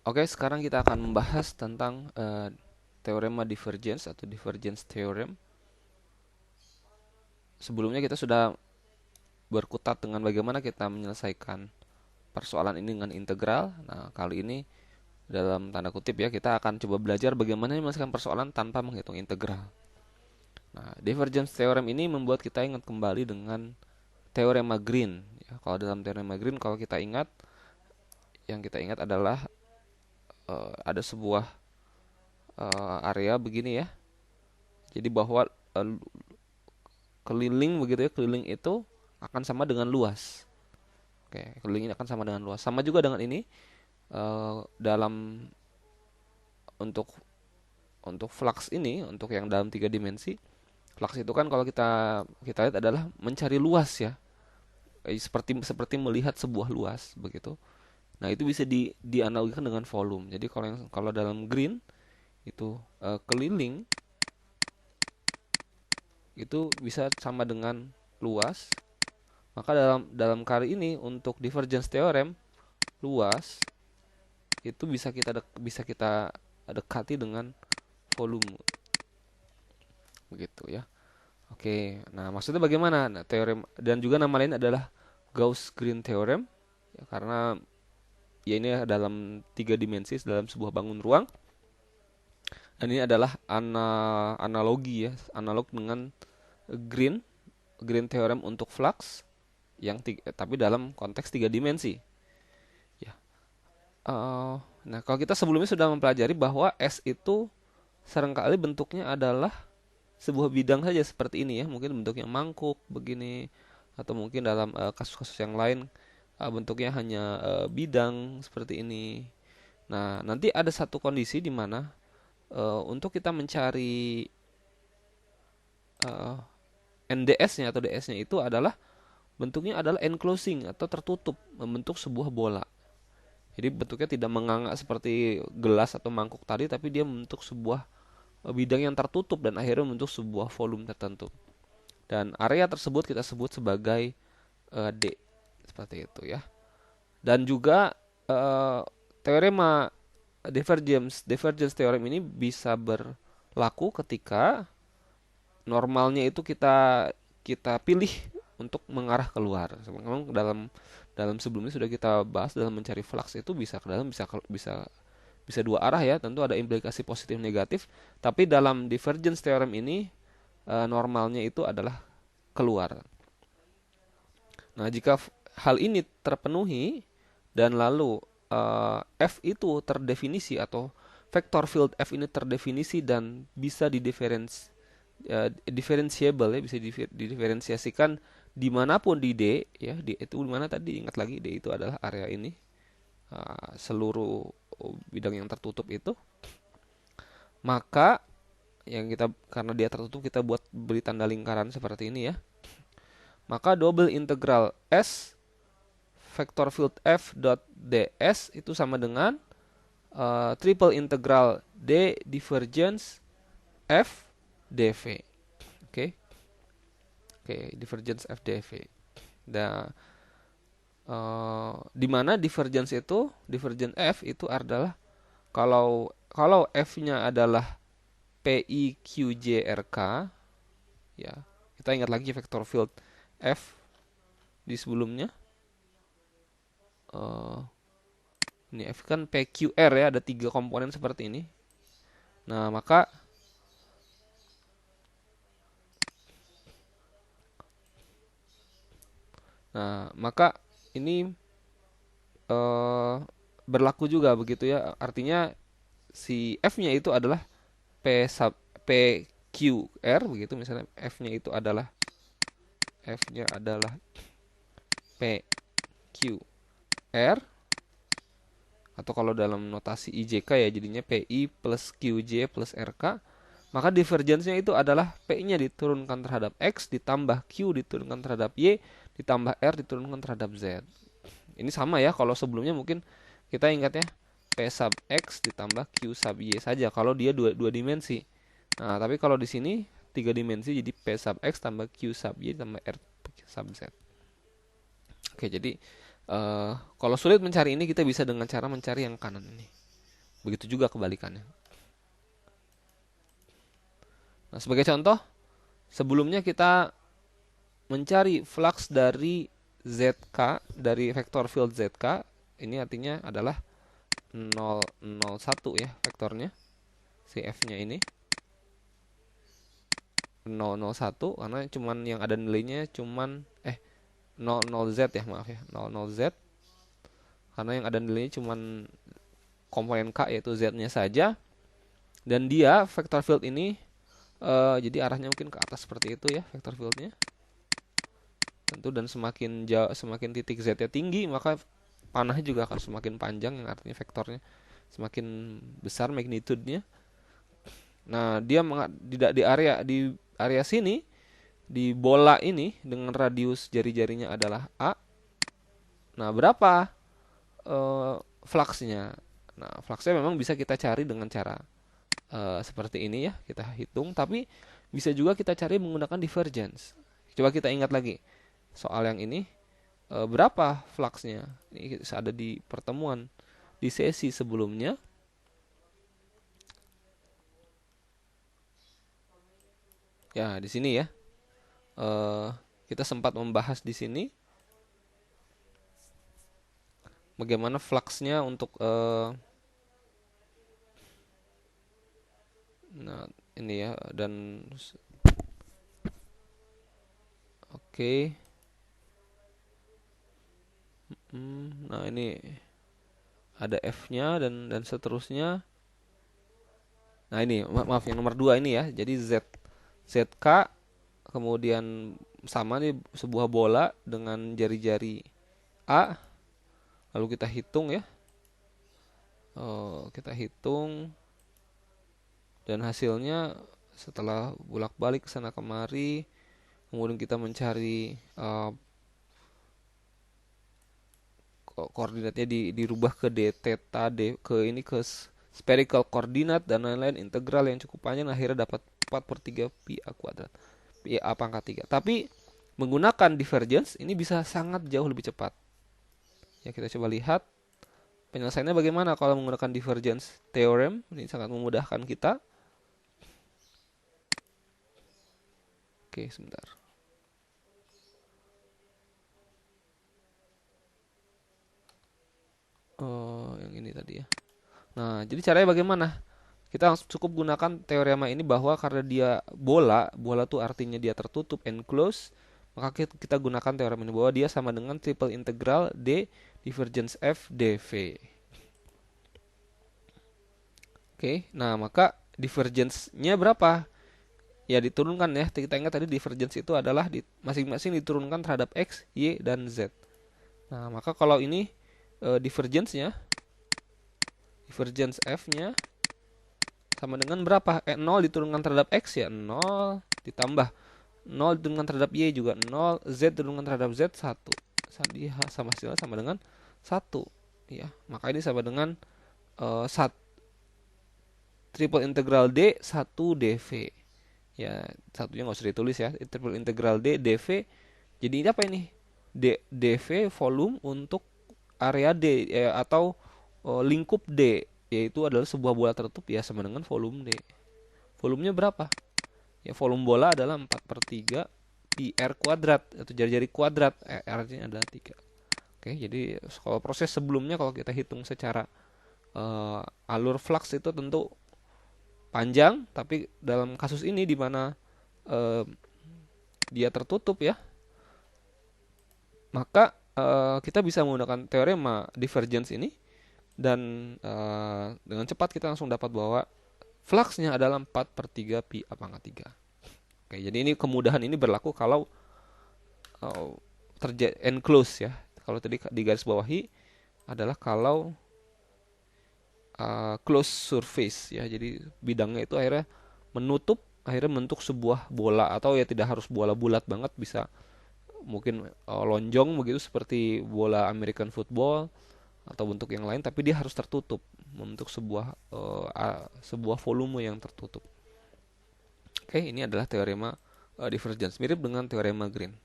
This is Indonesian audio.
Oke, sekarang kita akan membahas tentang teorema divergence atau divergence theorem. Sebelumnya kita sudah berkutat dengan bagaimana kita menyelesaikan persoalan ini dengan integral. Nah, kali ini dalam tanda kutip ya, kita akan coba belajar bagaimana menyelesaikan persoalan tanpa menghitung integral. Nah, divergence theorem ini membuat kita ingat kembali dengan teorema Green. Ya, kalau dalam teorema Green, kalau kita ingat, yang kita ingat adalah ada sebuah area begini ya. Jadi bahwa keliling begitu ya, keliling itu akan sama dengan luas. Oke, keliling ini akan sama dengan luas. Sama juga dengan ini dalam untuk flux ini, untuk yang dalam tiga dimensi, flux itu kan kalau kita kita lihat adalah mencari luas ya. Seperti seperti melihat sebuah luas begitu. Nah, itu bisa dianalogikan dengan volume. Jadi kalau dalam green itu keliling itu bisa sama dengan luas. Maka dalam dalam kali ini untuk divergence theorem, luas itu bisa kita dekati dengan volume begitu ya. Oke, nah maksudnya bagaimana? Nah, teorem dan juga nama lain adalah Gauss-Green theorem ya, karena ya ini dalam tiga dimensi dalam sebuah bangun ruang, dan ini adalah analogi ya, analog dengan Green Green theorem untuk flux yang tapi dalam konteks tiga dimensi ya. Nah, kalau kita sebelumnya sudah mempelajari bahwa S itu seringkali bentuknya adalah sebuah bidang saja seperti ini ya, mungkin bentuknya mangkuk begini, atau mungkin dalam kasus-kasus yang lain bentuknya hanya bidang seperti ini. Nah, nanti ada satu kondisi di mana untuk kita mencari uh, NDS-nya atau DS-nya itu adalah bentuknya adalah enclosing atau tertutup, membentuk sebuah bola. Jadi bentuknya tidak menganga seperti gelas atau mangkuk tadi, tapi dia membentuk sebuah bidang yang tertutup dan akhirnya membentuk sebuah volume tertentu. Dan area tersebut kita sebut sebagai D, seperti itu ya. Dan juga teorema divergence theorem ini bisa berlaku ketika normalnya itu kita kita pilih untuk mengarah keluar. Memang dalam dalam sebelumnya sudah kita bahas, dalam mencari flux itu bisa ke dalam, bisa bisa dua arah ya, tentu ada implikasi positif negatif, tapi dalam divergence theorem ini normalnya itu adalah keluar. Nah, jika hal ini terpenuhi dan lalu F itu terdefinisi atau vector field F ini terdefinisi dan bisa differentiable ya, bisa didiferensiasikan dimanapun di D ya, di itu dimana tadi, ingat lagi D itu adalah area ini, seluruh bidang yang tertutup itu, maka yang kita, karena dia tertutup, kita buat beri tanda lingkaran seperti ini ya. Maka double integral S vector field F dot ds itu sama dengan triple integral D divergence F dv. Oke. Oke, divergence F dv. Nah, di mana divergence F itu adalah, kalau kalau F-nya adalah PIQJRK ya. Kita ingat lagi vector field F di sebelumnya. Uh, ini F kan PQR ya, ada tiga komponen seperti ini. Nah, maka ini uh, berlaku juga begitu ya. Artinya si F-nya itu adalah P sub PQR begitu, misalnya F-nya adalah PQR, atau kalau dalam notasi IJK ya jadinya PI plus QJ plus RK, maka divergence-nya itu adalah P-nya diturunkan terhadap X ditambah Q diturunkan terhadap Y ditambah R diturunkan terhadap Z. Ini sama ya, kalau sebelumnya mungkin kita ingat ya, P sub X ditambah Q sub Y saja kalau dia dua dimensi. Nah, tapi kalau di sini tiga dimensi, jadi P sub X tambah Q sub Y tambah R sub Z. Oke, jadi kalau sulit mencari ini, kita bisa dengan cara mencari yang kanan ini. Begitu juga kebalikannya. Nah, sebagai contoh, sebelumnya kita mencari flux dari ZK, dari vektor field ZK, ini artinya adalah 0, 0, 1 ya vektornya, si F-nya ini 0, 0, 1, karena cuman yang ada nilainya cuman 0, 0 Z ya, maaf ya, 0, 0 Z, karena yang ada nilainya cuman komponen K yaitu Z-nya saja, dan dia vektor field ini jadi arahnya mungkin ke atas seperti itu ya vektor fieldnya tentu, dan semakin jauh, semakin titik Z-nya tinggi maka panahnya juga akan semakin panjang, yang artinya vektornya semakin besar magnitude-nya. Nah, dia di area sini, di bola ini dengan radius jari-jarinya adalah A. Nah, berapa fluxnya? Nah, fluxnya memang bisa kita cari dengan cara seperti ini ya, kita hitung, tapi bisa juga kita cari menggunakan divergence. Coba kita ingat lagi soal yang ini, berapa fluxnya? Ini ada di pertemuan di sesi sebelumnya. Ya, di sini ya. Kita sempat membahas di sini bagaimana fluxnya untuk nah ini ya, dan oke. Nah, ini ada F-nya dan seterusnya. Nah, ini maaf yang nomor 2 ini ya. Jadi ZK kemudian sama nih sebuah bola dengan jari-jari A. Lalu kita hitung ya. Kita hitung, dan hasilnya setelah bolak-balik ke sana kemari, kemudian kita mencari koordinatnya dirubah ke d theta d, ke spherical coordinate dan lain-lain, integral yang cukup panjang, akhirnya dapat 4/3 pi a kuadrat, pi a pangkat 3. Tapi menggunakan divergence ini bisa sangat jauh lebih cepat. Ya, kita coba lihat penyelesaiannya bagaimana kalau menggunakan divergence theorem. Ini sangat memudahkan kita. Oke, sebentar. Yang ini tadi ya. Nah, jadi caranya bagaimana? Kita cukup gunakan teorema ini bahwa karena dia bola tuh artinya dia tertutup, enclosed, maka kita gunakan teorema ini bahwa dia sama dengan triple integral D divergence F dV. Oke, nah maka divergence-nya berapa? Ya diturunkan ya. Kita ingat tadi divergence itu adalah masing-masing diturunkan terhadap X, Y, dan Z. Nah, maka kalau ini divergence-nya, divergence F-nya sama dengan berapa? 0 diturunkan terhadap X ya 0, ditambah 0 diturunkan terhadap Y juga 0, Z diturunkan terhadap Z 1. Sama hasilnya sama dengan 1 ya. Maka ini sama dengan 1 triple integral D 1 dV. Ya, satunya nggak usah ditulis ya. Triple integral D dV. Jadi ini apa ini? dV volume untuk area D atau lingkup D, yaitu adalah sebuah bola tertutup ya sama dengan volume D. Volumenya berapa? Ya, volume bola adalah 4/3 pi r kuadrat atau jari-jari kuadrat. R-nya adalah 3. Oke, jadi kalau proses sebelumnya kalau kita hitung secara alur flux itu tentu panjang, tapi dalam kasus ini di mana dia tertutup ya, maka kita bisa menggunakan teorema divergence ini, dan dengan cepat kita langsung dapat bahwa fluxnya adalah 4/3 pi a pangkat 3. Oke, jadi ini kemudahan ini berlaku kalau terjadi enclosed ya. Kalau tadi di garis bawahi adalah kalau closed surface ya. Jadi bidangnya itu akhirnya membentuk sebuah bola, atau ya tidak harus bola bulat banget, bisa mungkin lonjong begitu seperti bola American football atau bentuk yang lain, tapi dia harus tertutup, membentuk sebuah volume yang tertutup. Oke, ini adalah teorema divergence, mirip dengan teorema Green.